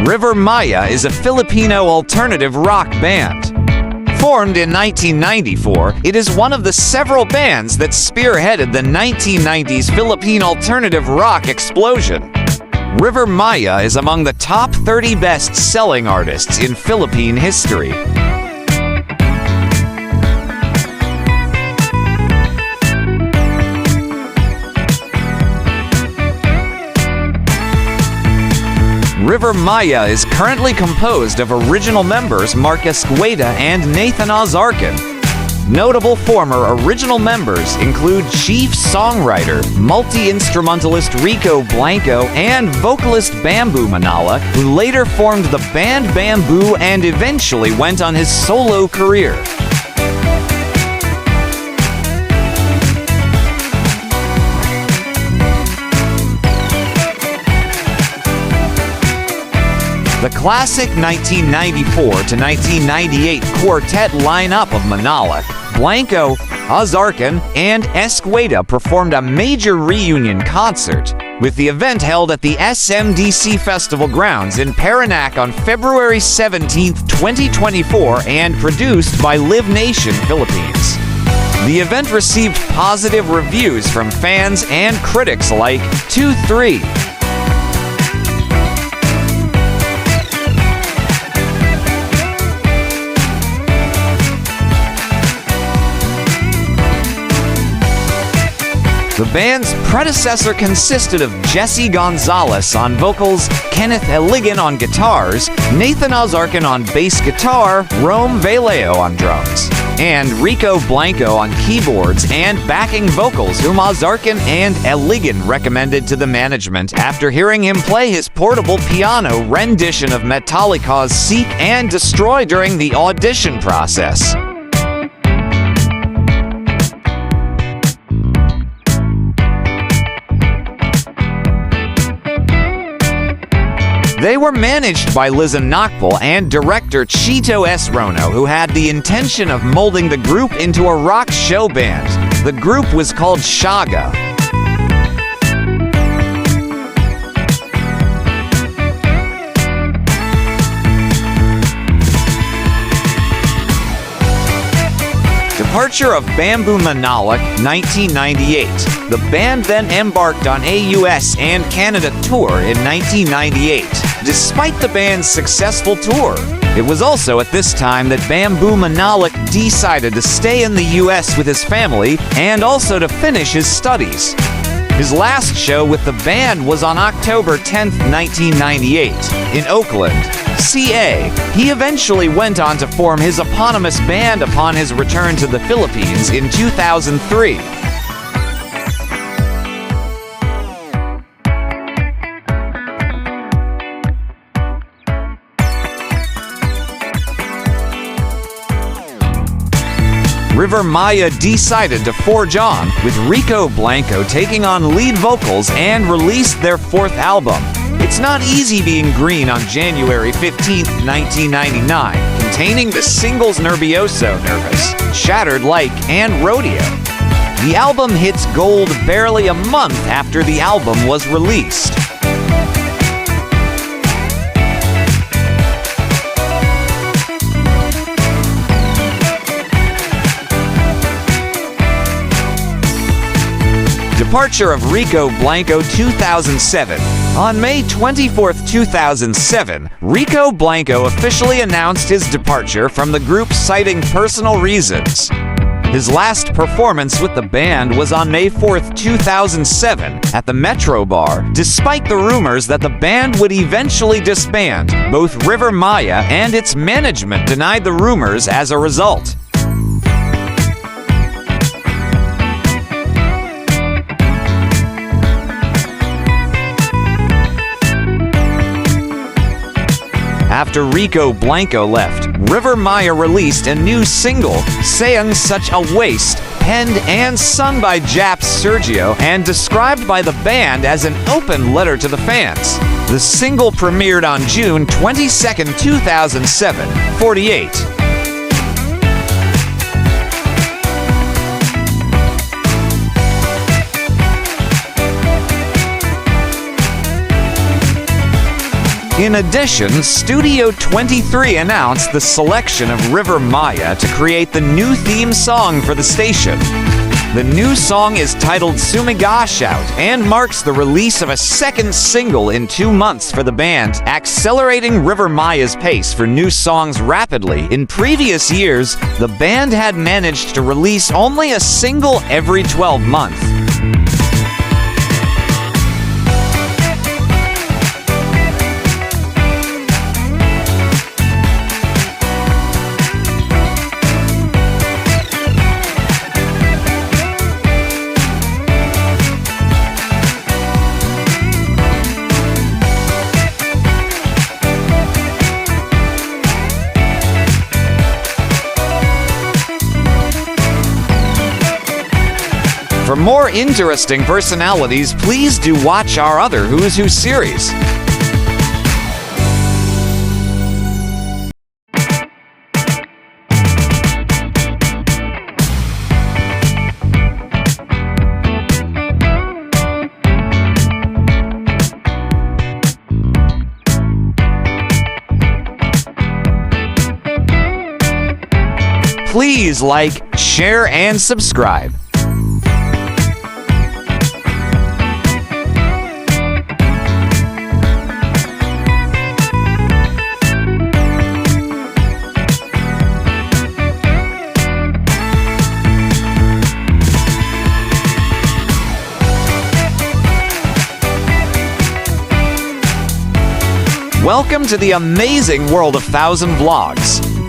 Rivermaya is a Filipino alternative rock band. Formed in 1994, it is one of the several bands that spearheaded the 1990s Philippine alternative rock explosion. Rivermaya is among the top 30 best-selling artists in Philippine history. Rivermaya is currently composed of original members Mark Esqueda and Nathan Ozarkin. Notable former original members include chief songwriter, multi-instrumentalist Rico Blanco and vocalist Bamboo Manala, who later formed the band Bamboo and eventually went on his solo career. The classic 1994 to 1998 quartet lineup of Manala, Blanco, Ozarkin, and Esqueda performed a major reunion concert, with the event held at the SMDC Festival grounds in Parañaque on February 17, 2024, and produced by Live Nation Philippines. The event received positive reviews from fans and critics alike. 2-3. The band's predecessor consisted of Jesse Gonzalez on vocals, Kenneth Eligan on guitars, Nathan Ozarkin on bass guitar, Rome Vallejo on drums, and Rico Blanco on keyboards and backing vocals, whom Ozarkin and Eligan recommended to the management after hearing him play his portable piano rendition of Metallica's Seek and Destroy during the audition process. They were managed by Liza Nakpal and director Chito S. Rono, who had the intention of molding the group into a rock show band. The group was called Shaga. Departure of Bamboo Manala, 1998. The band then embarked on a US and Canada tour in 1998. Despite the band's successful tour, it was also at this time that Bamboo Manala decided to stay in the US with his family and also to finish his studies. His last show with the band was on October 10, 1998, in Oakland, CA. He eventually went on to form his eponymous band upon his return to the Philippines in 2003. Rivermaya decided to forge on, with Rico Blanco taking on lead vocals, and released their fourth album, It's Not Easy Being Green, on January 15, 1999, containing the singles Nervioso, Nervous, Shattered Like, and Rodeo. The album hits gold barely a month after the album was released. Departure of Rico Blanco, 2007. On May 24, 2007, Rico Blanco officially announced his departure from the group, citing personal reasons. His last performance with the band was on May 4, 2007, at the Metro Bar. Despite the rumors that the band would eventually disband, both Rivermaya and its management denied the rumors as a result. After Rico Blanco left, Rivermaya released a new single, Sayang Such a Waste, penned and sung by Japs Sergio and described by the band as an open letter to the fans. The single premiered on June 22, 2007, 48. In addition, Studio 23 announced the selection of Rivermaya to create the new theme song for the station. The new song is titled Sumigashout and marks the release of a second single in 2 months for the band, accelerating Rivermaya's pace for new songs rapidly. In previous years, the band had managed to release only a single every 12 months. For more interesting personalities, please do watch our other Who's Who series. Please like, share, and subscribe. Welcome to the amazing world of 1000 vlogs.